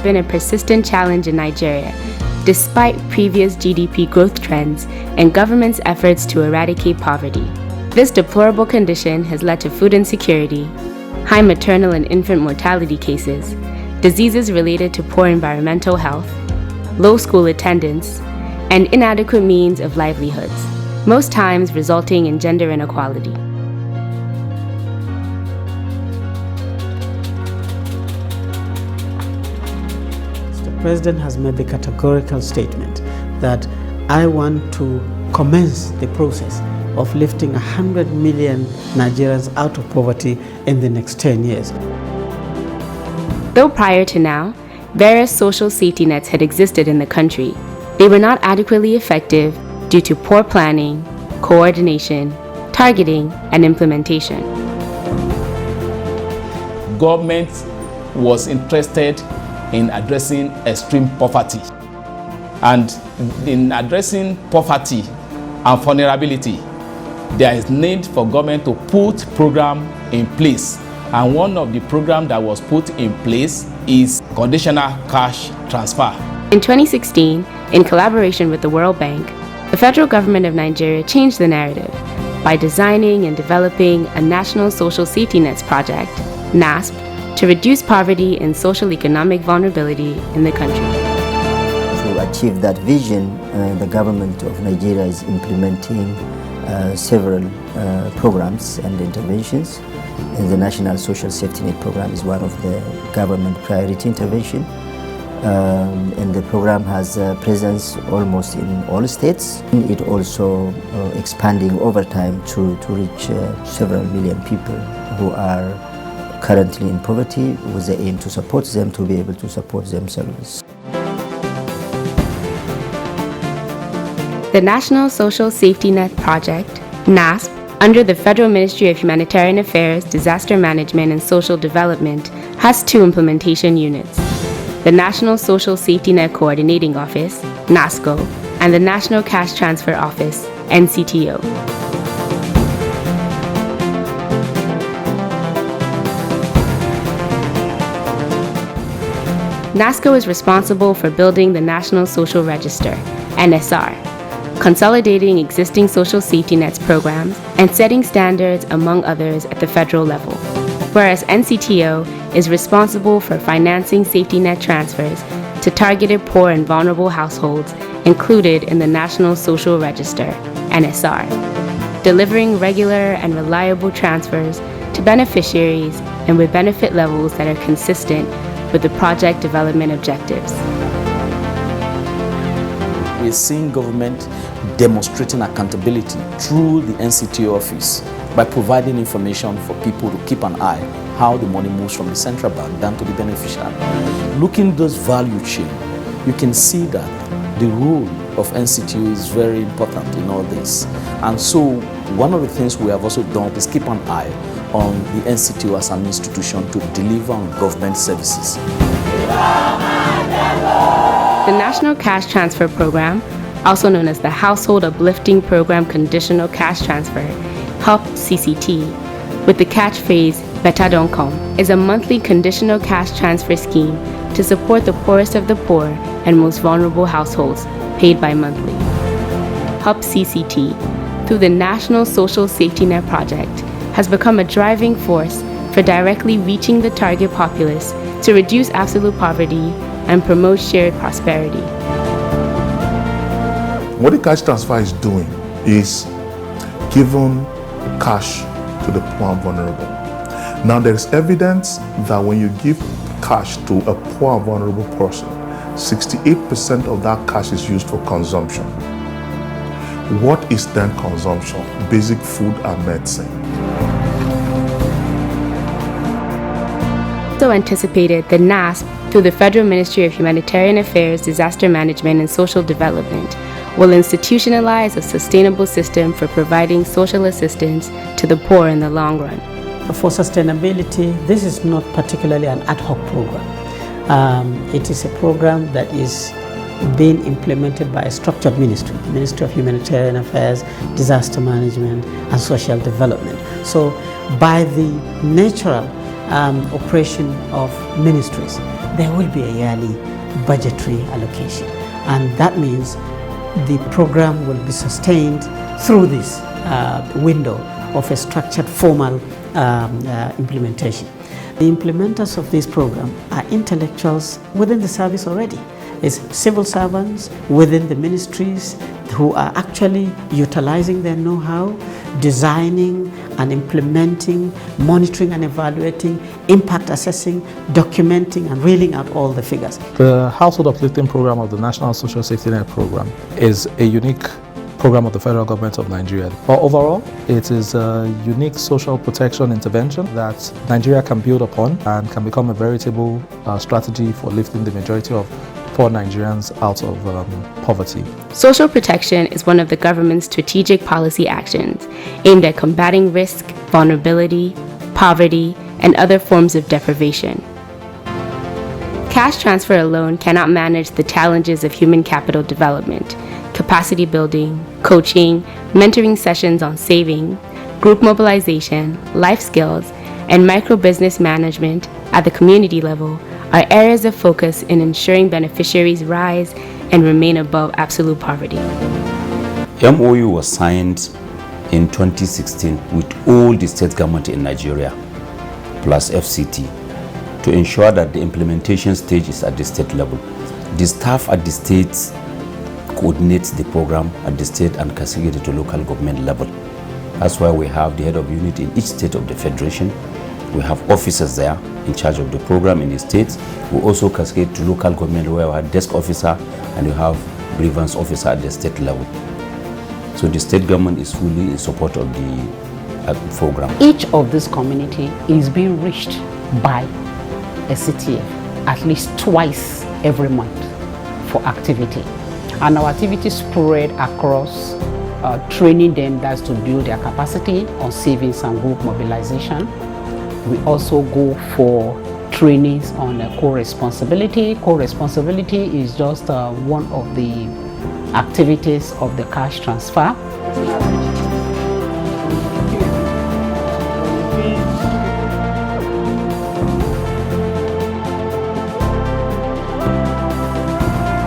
been a persistent challenge in Nigeria, despite previous GDP growth trends and government's efforts to eradicate poverty. This deplorable condition has led to food insecurity, high maternal and infant mortality cases, diseases related to poor environmental health, low school attendance, and inadequate means of livelihoods, most times resulting in gender inequality. The President has made the categorical statement that I want to commence the process of lifting 100 million Nigerians out of poverty in the next 10 years. Though prior to now, various social safety nets had existed in the country, they were not adequately effective due to poor planning, coordination, targeting, and implementation. Government was interested in addressing extreme poverty. And in addressing poverty and vulnerability, there is need for government to put program in place. And one of the programs that was put in place is conditional cash transfer. In 2016, in collaboration with the World Bank, the federal government of Nigeria changed the narrative by designing and developing a National Social Safety Nets project, NASP, to reduce poverty and social economic vulnerability in the country. To achieve that vision, the government of Nigeria is implementing several programs and interventions. And the National Social Safety Net program is one of the government priority intervention. And the program has presence almost in all states. It also expanding over time to reach several million people who are currently in poverty, with the aim to support them to be able to support themselves. The National Social Safety Net Project, NASP, under the Federal Ministry of Humanitarian Affairs, Disaster Management and Social Development, has two implementation units: the National Social Safety Net Coordinating Office, NASCO, and the National Cash Transfer Office, NCTO. NASCO is responsible for building the National Social Register, NSR, consolidating existing social safety nets programs, and setting standards, among others, at the federal level. Whereas NCTO is responsible for financing safety net transfers to targeted poor and vulnerable households included in the National Social Register, NSR, delivering regular and reliable transfers to beneficiaries and with benefit levels that are consistent with the project development objectives. We're seeing government demonstrating accountability through the NCTO office by providing information for people to keep an eye how the money moves from the central bank down to the beneficiary. Looking at this value chain, you can see that the role of NCTO is very important in all this. And so one of the things we have also done is keep an eye on the NCTO as an institution to deliver on government services. The National Cash Transfer Program, also known as the Household Uplifting Programme-Conditional Cash Transfer, HUP-CCT, with the catchphrase "Better Don't Come," is a monthly conditional cash transfer scheme to support the poorest of the poor and most vulnerable households, paid bi-monthly. HUP-CCT, through the National Social Safety Net Project, has become a driving force for directly reaching the target populace to reduce absolute poverty and promote shared prosperity. What the cash transfer is doing is giving cash to the poor and vulnerable. Now there is evidence that when you give cash to a poor and vulnerable person, 68% of that cash is used for consumption. What is then consumption? Basic food and medicine. Also anticipated, the NASP, through the Federal Ministry of Humanitarian Affairs, Disaster Management and Social Development, will institutionalize a sustainable system for providing social assistance to the poor in the long run. For sustainability, this is not particularly an ad hoc program. It is a program that is being implemented by a structured ministry, the Ministry of Humanitarian Affairs, Disaster Management and Social Development. So by the natural operation of ministries, there will be a yearly budgetary allocation. And that means the program will be sustained through this window of a structured formal implementation. The implementers of this program are intellectuals within the service already. It's civil servants within the ministries who are actually utilizing their know-how, designing and implementing, monitoring and evaluating, impact assessing, documenting and reeling out all the figures. The Household Uplifting Program of the National Social Safety Net Program is a unique program of the federal government of Nigeria. But overall, it is a unique social protection intervention that Nigeria can build upon and can become a veritable strategy for lifting the majority of poor Nigerians out of poverty. Social protection is one of the government's strategic policy actions aimed at combating risk, vulnerability, poverty, and other forms of deprivation. Cash transfer alone cannot manage the challenges of human capital development, capacity building, coaching, mentoring sessions on saving, group mobilization, life skills, and micro-business management at the community level are areas of focus in ensuring beneficiaries rise and remain above absolute poverty. MOU was signed in 2016 with all the state government in Nigeria, plus FCT, to ensure that the implementation stage is at the state level. The staff at the states coordinates the program at the state and cascade it to local government level. That's why we have the head of unit in each state of the federation. We have officers there in charge of the program in the states. We also cascade to local government where we have desk officer and we have grievance officer at the state level. So the state government is fully in support of the program. Each of this community is being reached by a CTF at least twice every month for activity. And our activities spread across training them, that's to build their capacity on savings and group mobilization. We also go for trainings on co-responsibility. Co-responsibility is just one of the activities of the cash transfer.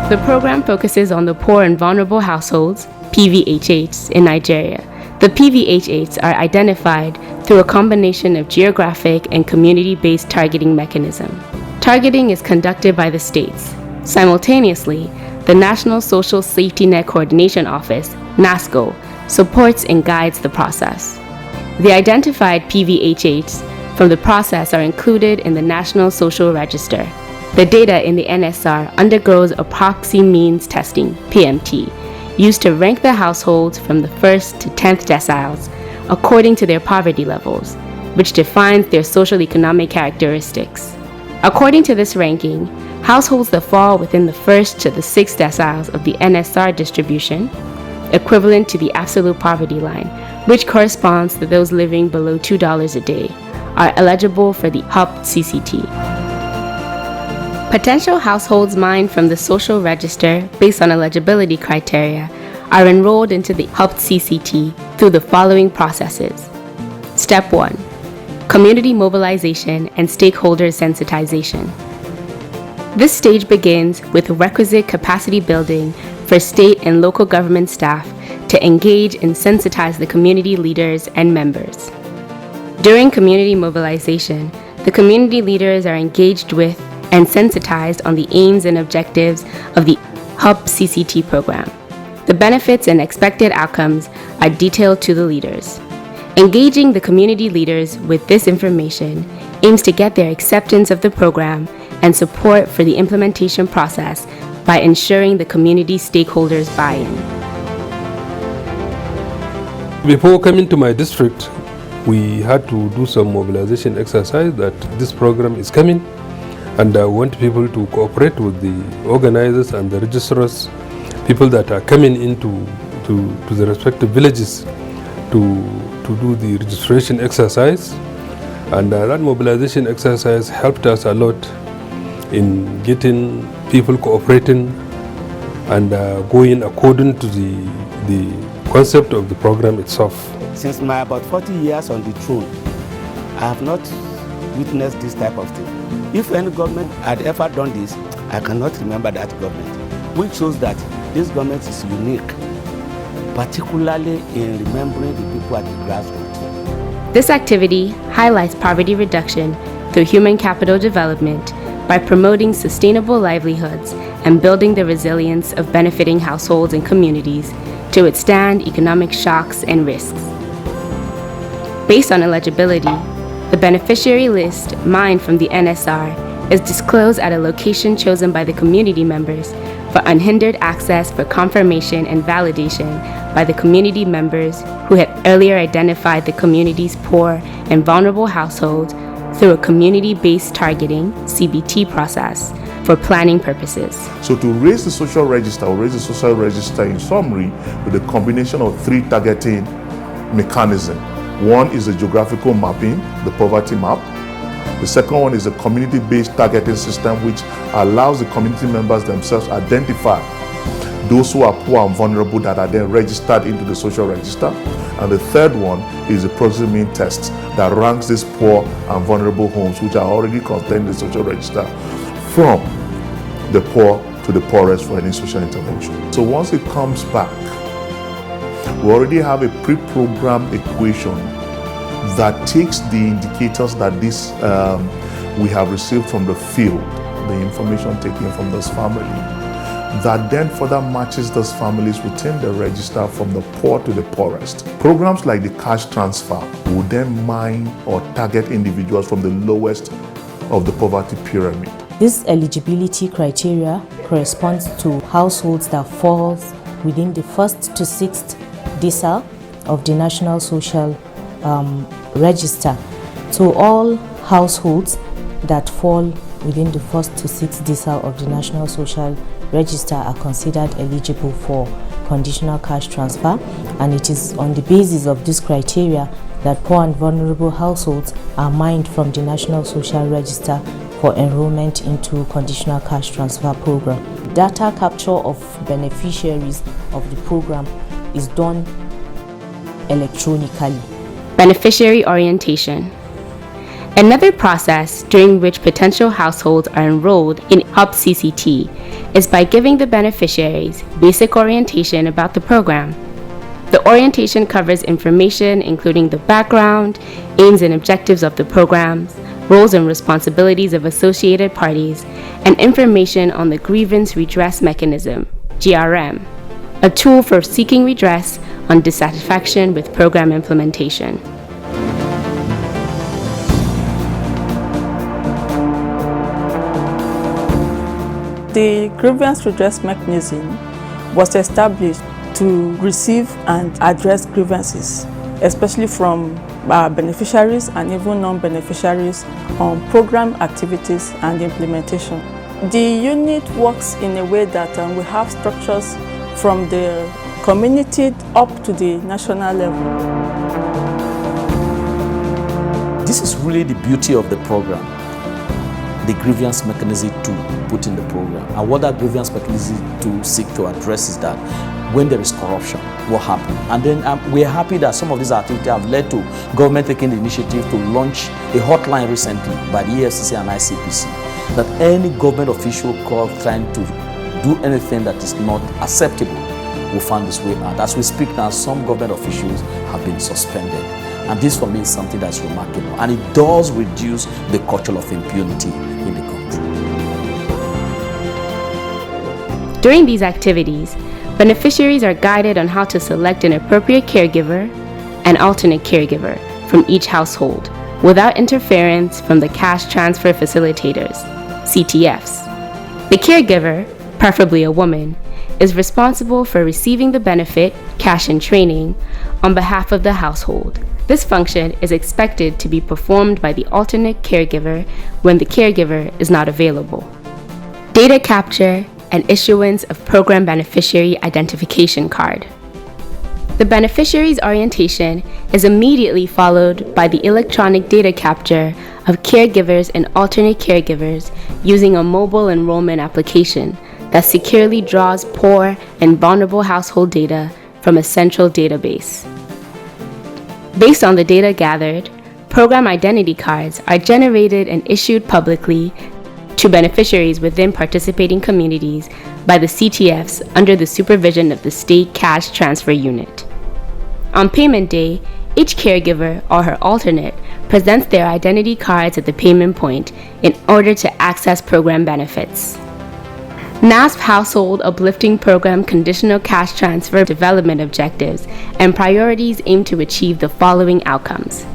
The program focuses on the poor and vulnerable households, PVHHs, in Nigeria. The PVHHs are identified through a combination of geographic and community-based targeting mechanism. Targeting is conducted by the states. Simultaneously, the National Social Safety Net Coordination Office, NASCO, supports and guides the process. The identified PVHHs from the process are included in the National Social Register. The data in the NSR undergoes a proxy means testing, PMT, used to rank the households from the 1st to 10th deciles according to their poverty levels, which defines their social economic characteristics. According to this ranking, households that fall within the 1st to the 6th deciles of the NSR distribution, equivalent to the absolute poverty line, which corresponds to those living below $2 a day, are eligible for the HUP-CCT. Potential households mined from the social register based on eligibility criteria are enrolled into the HUP-CCT through the following processes. Step 1. Community mobilization and stakeholder sensitization. This stage begins with requisite capacity building for state and local government staff to engage and sensitize the community leaders and members. During community mobilization, the community leaders are engaged with and sensitized on the aims and objectives of the HUP-CCT program. The benefits and expected outcomes are detailed to the leaders. Engaging the community leaders with this information aims to get their acceptance of the program and support for the implementation process by ensuring the community stakeholders buy-in. Before coming to my district, we had to do some mobilization exercise that this program is coming. And I want people to cooperate with the organizers and the registrars, people that are coming into to the respective villages to do the registration exercise. And that mobilization exercise helped us a lot in getting people cooperating and going according to the concept of the program itself. Since my about 40 years on the throne, I have not witnessed this type of thing. If any government had ever done this, I cannot remember that government, which shows that this government is unique, particularly in remembering the people at the grassroots. This activity highlights poverty reduction through human capital development by promoting sustainable livelihoods and building the resilience of benefiting households and communities to withstand economic shocks and risks. Based on eligibility, the beneficiary list mined from the NSR is disclosed at a location chosen by the community members for unhindered access for confirmation and validation by the community members who had earlier identified the community's poor and vulnerable households through a community-based targeting (CBT) process for planning purposes. So to raise the social register, or raise the social register in summary with a combination of 3 targeting mechanisms. One is the geographical mapping, the poverty map. The second one is a community-based targeting system which allows the community members themselves identify those who are poor and vulnerable that are then registered into the social register. And the third one is the proximity test that ranks these poor and vulnerable homes which are already contained in the social register from the poor to the poorest for any social intervention. So once it comes back, we already have a pre-programmed equation that takes the indicators that we have received from the field, the information taken from those families, that then further matches those families within the register from the poor to the poorest. Programs like the cash transfer will then mine or target individuals from the lowest of the poverty pyramid. This eligibility criteria corresponds to households that falls within the 1st to 6th decile of the National Social Register. So all households that fall within the 1st to 6th decile of the National Social Register are considered eligible for conditional cash transfer, and it is on the basis of this criteria that poor and vulnerable households are mined from the National Social Register for enrollment into conditional cash transfer program. Data capture of beneficiaries of the program is done electronically. Beneficiary orientation. Another process during which potential households are enrolled in HUP-CCT is by giving the beneficiaries basic orientation about the program. The orientation covers information including the background, aims and objectives of the programs, roles and responsibilities of associated parties, and information on the grievance redress mechanism, GRM, a tool for seeking redress on dissatisfaction with program implementation. The grievance redress mechanism was established to receive and address grievances, especially from beneficiaries and even non-beneficiaries on program activities and implementation. The unit works in a way that we have structures from the community up to the national level. This is really the beauty of the program, the grievance mechanism to put in the program. And what that grievance mechanism to seek to address is that when there is corruption, what happens? And then we are happy that some of these activities have led to government taking the initiative to launch a hotline recently by the EFCC and ICPC, that any government official caught trying to do anything that is not acceptable will find this way out. As we speak now, some government officials have been suspended. And this for me is something that's remarkable. And it does reduce the culture of impunity in the country. During these activities, beneficiaries are guided on how to select an appropriate caregiver and alternate caregiver from each household without interference from the cash transfer facilitators, CTFs. The caregiver, preferably a woman, is responsible for receiving the benefit, cash and training, on behalf of the household. This function is expected to be performed by the alternate caregiver when the caregiver is not available. Data capture and issuance of program beneficiary identification card. The beneficiary's orientation is immediately followed by the electronic data capture of caregivers and alternate caregivers using a mobile enrollment application that securely draws poor and vulnerable household data from a central database. Based on the data gathered, program identity cards are generated and issued publicly to beneficiaries within participating communities by the CTFs under the supervision of the State Cash Transfer Unit. On payment day, each caregiver or her alternate presents their identity cards at the payment point in order to access program benefits. NASP Household Uplifting Programme-Conditional Cash Transfer development objectives and priorities aim to achieve the following outcomes: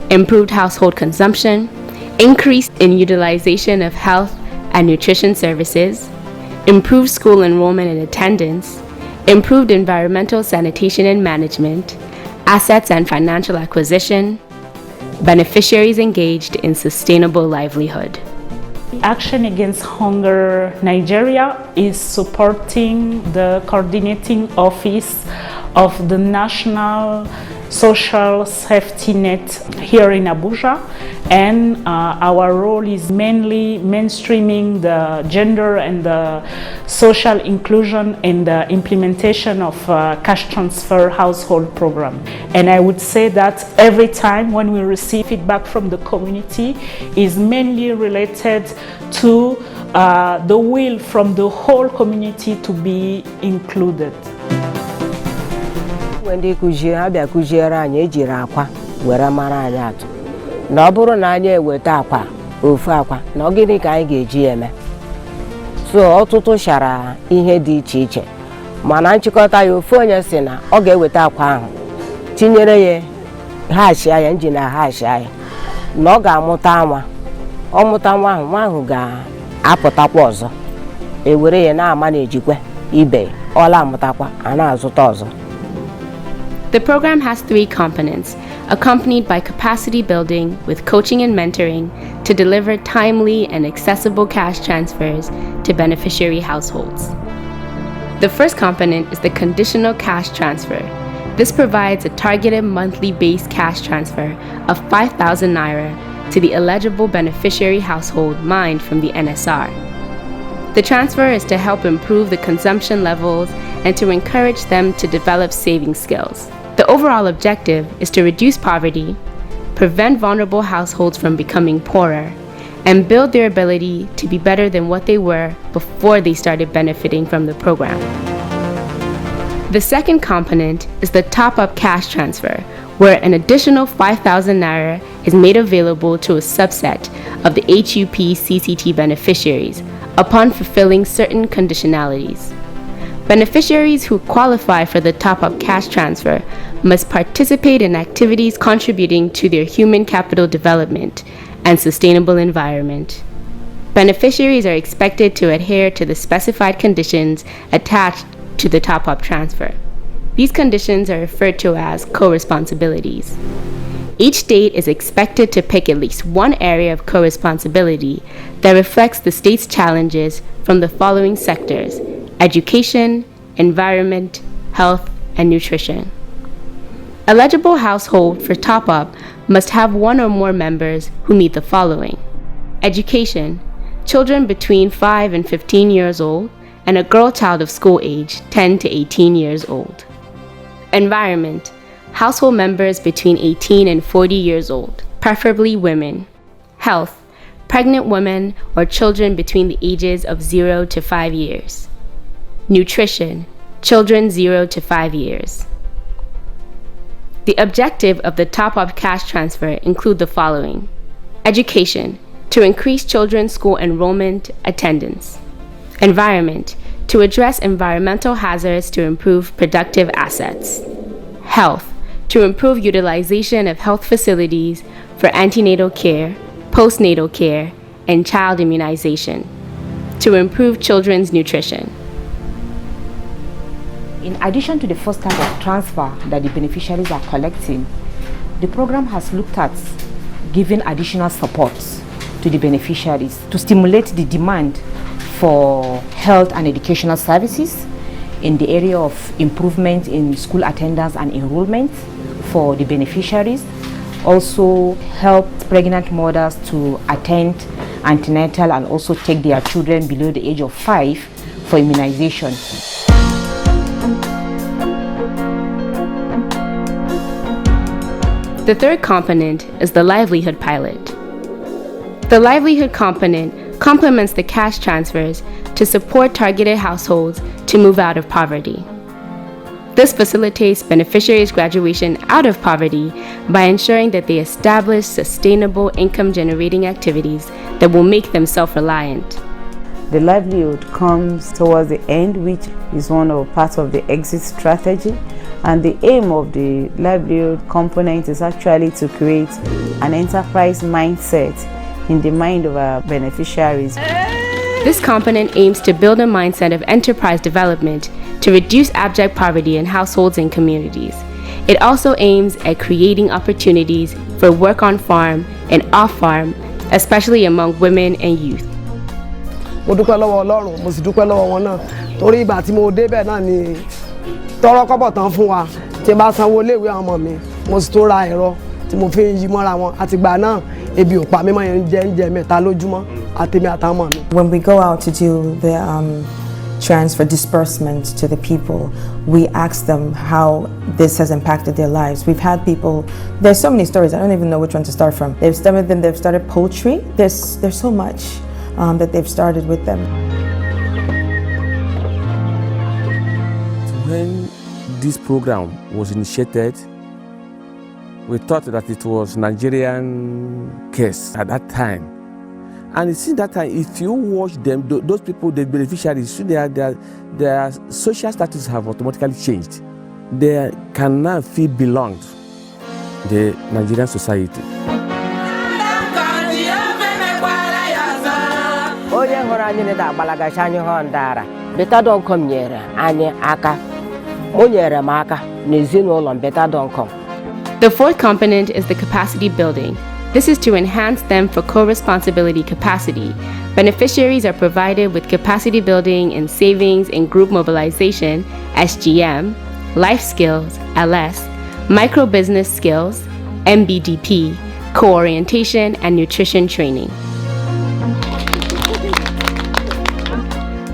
improved household consumption, increase in utilization of health and nutrition services, improved school enrollment and attendance, improved environmental sanitation and management, assets and financial acquisition, beneficiaries engaged in sustainable livelihood. Action Against Hunger Nigeria is supporting the coordinating office of the National Social Safety Net here in Abuja, and our role is mainly mainstreaming the gender and the social inclusion in the implementation of cash transfer household program. And I would say that every time when we receive feedback from the community is mainly related to the will from the whole community to be included. Ndị kụziere abịa kụziere anyị ejiri akwa were mara anyị atụ na ọ bụrụ na anyị eweta akwa ofu akwa na ọ gịnị ka anyị ga-eji eme so ọtụtụ shara ihe dị iche iche mana nchịkọta ya ofu onye si na ọ ga-eweta akwa ahụ tinyere ya hash ya injin na hash ya na ọ ga-amụta nwa ọ mụta nwa ahụ ga-apụtakwa ọzọ ewere ya na-ama na ejikwe ibe ọla amụtakwa a na-azụta ọzọ. The program has 3 components, accompanied by capacity building with coaching and mentoring to deliver timely and accessible cash transfers to beneficiary households. The first component is the conditional cash transfer. This provides a targeted monthly base cash transfer of 5,000 naira to the eligible beneficiary household mined from the NSR. The transfer is to help improve the consumption levels and to encourage them to develop saving skills. The overall objective is to reduce poverty, prevent vulnerable households from becoming poorer, and build their ability to be better than what they were before they started benefiting from the program. The second component is the top-up cash transfer, where an additional 5,000 naira is made available to a subset of the HUP-CCT beneficiaries upon fulfilling certain conditionalities. Beneficiaries who qualify for the top-up cash transfer must participate in activities contributing to their human capital development and sustainable environment. Beneficiaries are expected to adhere to the specified conditions attached to the top-up transfer. These conditions are referred to as co-responsibilities. Each state is expected to pick at least one area of co-responsibility that reflects the state's challenges from the following sectors: education, environment, health, and nutrition. Eligible household for top-up must have one or more members who meet the following: education, children between 5 and 15 years old, and a girl child of school age 10 to 18 years old. Environment, household members between 18 and 40 years old, preferably women. Health, pregnant women or children between the ages of 0 to 5 years. Nutrition, children 0 to 5 years. The objective of the top-up cash transfer include the following: education, to increase children's school enrollment attendance. Environment, to address environmental hazards to improve productive assets. Health, to improve utilization of health facilities for antenatal care, postnatal care, and child immunization. To improve children's nutrition. In addition to the first type of transfer that the beneficiaries are collecting, the program has looked at giving additional support to the beneficiaries to stimulate the demand for health and educational services in the area of improvement in school attendance and enrollment for the beneficiaries, also help pregnant mothers to attend antenatal and also take their children below the age of 5 for immunization. The third component is the livelihood pilot. The livelihood component complements the cash transfers to support targeted households to move out of poverty. This facilitates beneficiaries' graduation out of poverty by ensuring that they establish sustainable income-generating activities that will make them self-reliant. The livelihood comes towards the end, which is one of parts of the exit strategy. And the aim of the livelihood component is actually to create an enterprise mindset in the mind of our beneficiaries. This component aims to build a mindset of enterprise development to reduce abject poverty in households and communities. It also aims at creating opportunities for work on farm and off farm, especially among women and youth. Mo dúpẹ́ lọ́wọ́ Ọlọ́run, mo sì dúpẹ́ lọ́wọ́ wọn náà torí ìgbà tí mo débẹ̀ náà ni tọrọ kọ́bọ̀ tán fún wa tí bá sanwó iléèwé àwọn ọmọ mi mo sì tó ra ẹ̀rọ tí mo fi ń yí mọ́ra wọn àtìgbà náà ebi ò pa mí mọ́ yẹn jẹ mẹ́ta lójúmọ́ àtèmi àtàwọn ọmọ mi. When we go out to do the transfer disbursement to the people, we ask them how this has impacted their lives. We've had people, there's so many stories, I don't even know which one to start from. They've started poultry. There's so much that they've started with them. When this program was initiated, we thought that it was Nigerian case at that time. And since that time, if you watch them, those people, the beneficiaries, their social status have automatically changed. They can now feel belonged to the Nigerian society. The fourth component is the capacity building. This is to enhance them for co-responsibility capacity. Beneficiaries are provided with capacity building in savings and group mobilization, SGM, life skills, LS, micro-business skills, MBDP, co-orientation, and nutrition training.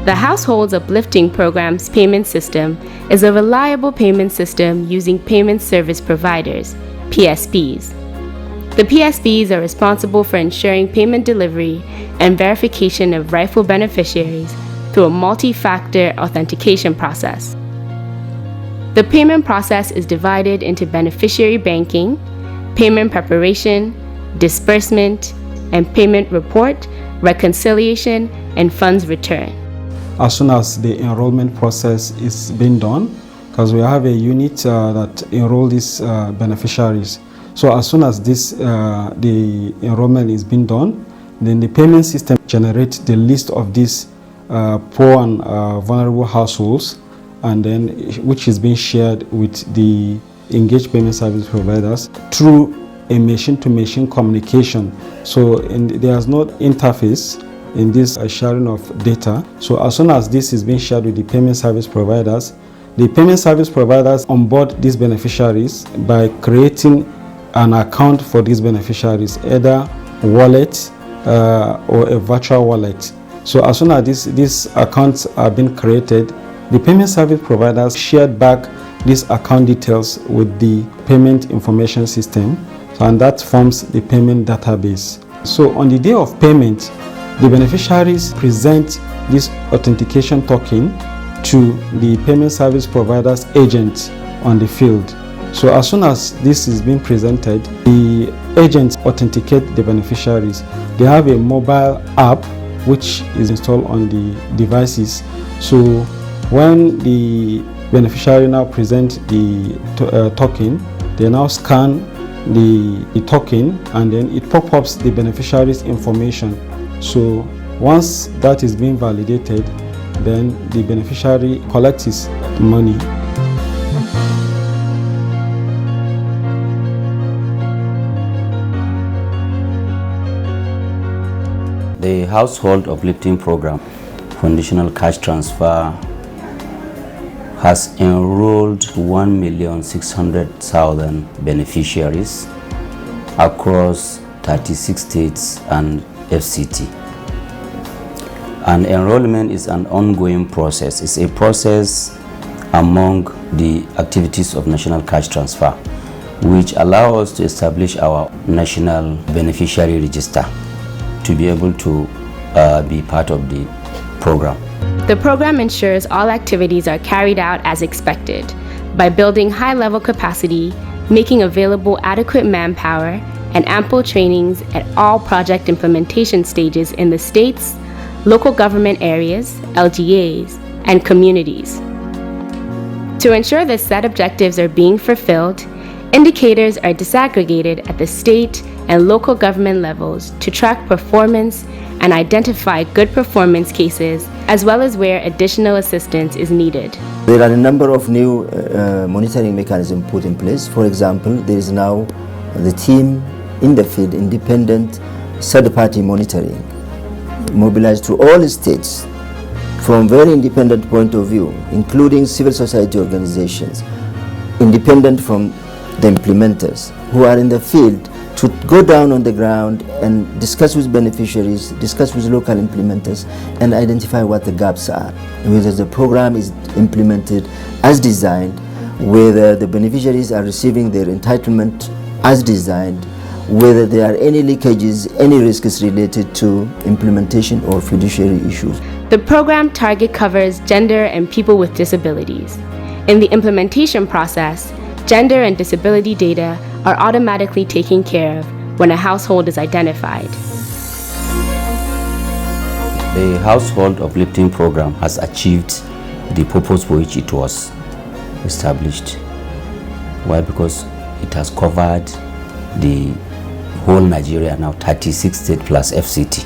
The Households Uplifting Program's payment system is a reliable payment system using payment service providers, PSPs. The PSPs are responsible for ensuring payment delivery and verification of rightful beneficiaries through a multi-factor authentication process. The payment process is divided into beneficiary banking, payment preparation, disbursement, and payment report, reconciliation, and funds return. As soon as the enrollment process is being done, because we have a unit that enroll these beneficiaries. So as soon as the enrollment is being done, then the payment system generates the list of these poor and vulnerable households, and then which is being shared with the engaged payment service providers through a machine-to-machine communication. So there's no interface in this sharing of data. So as soon as this is being shared with the payment service providers onboard these beneficiaries by creating an account for these beneficiaries, either wallet or a virtual wallet. So as soon as these accounts are being created, the payment service providers shared back these account details with the payment information system, and that forms the payment database. So on the day of payment, the beneficiaries present this authentication token to the payment service provider's agent on the field. So as soon as this is being presented, the agents authenticate the beneficiaries. They have a mobile app which is installed on the devices. So when the beneficiary now presents the token, they now scan the token, and then it pop-ups the beneficiary's information. So once that is being validated, then the beneficiary collects his money. The Household Uplifting Program Conditional Cash Transfer has enrolled 1,600,000 beneficiaries across 36 states and FCT. And enrollment is an ongoing process. It's a process among the activities of national cash transfer. which allow us to establish our national beneficiary register to be able to be part of the program. The program ensures all activities are carried out as expected by building high-level capacity, making available adequate manpower, and ample trainings at all project implementation stages in the states, local government areas, LGAs, and communities. To ensure the set objectives are being fulfilled, indicators are disaggregated at the state and local government levels to track performance and identify good performance cases, as well as where additional assistance is needed. There are a number of new monitoring mechanisms put in place. For example, there is now the team in the field, independent third-party monitoring, mobilized to all states from very independent point of view, including civil society organizations, independent from the implementers who are in the field, to go down on the ground and discuss with beneficiaries, discuss with local implementers, and identify what the gaps are, whether the program is implemented as designed, whether the beneficiaries are receiving their entitlement as designed, whether there are any leakages, any risks related to implementation or fiduciary issues. The program target covers gender and people with disabilities. In the implementation process, gender and disability data are automatically taken care of when a household is identified. The Household Uplifting program has achieved the purpose for which it was established. Why? Because it has covered the whole Nigeria, now 36 states plus FCT.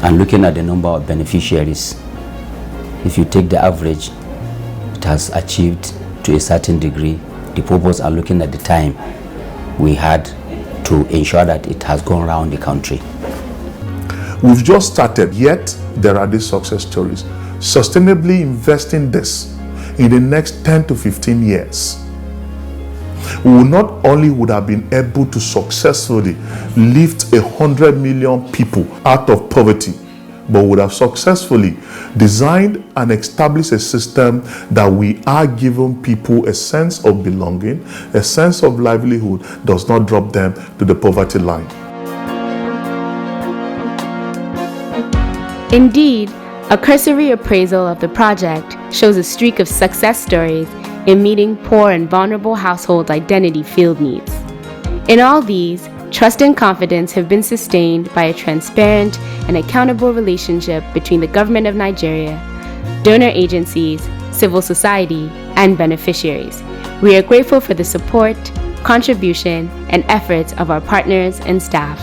And looking at the number of beneficiaries, if you take the average, it has achieved to a certain degree the purpose, and looking at the time we had to ensure that it has gone around the country. We've just started, yet there are these success stories. Sustainably investing this in the next 10 to 15 years, we will not only would have been able to successfully lift 100 million people out of poverty, but would have successfully designed and established a system that we are giving people a sense of belonging, a sense of livelihood, does not drop them to the poverty line. Indeed, a cursory appraisal of the project shows a streak of success stories in meeting poor and vulnerable household identity field needs. In all these, trust and confidence have been sustained by a transparent and accountable relationship between the government of Nigeria, donor agencies, civil society, and beneficiaries. We are grateful for the support, contribution, and efforts of our partners and staff.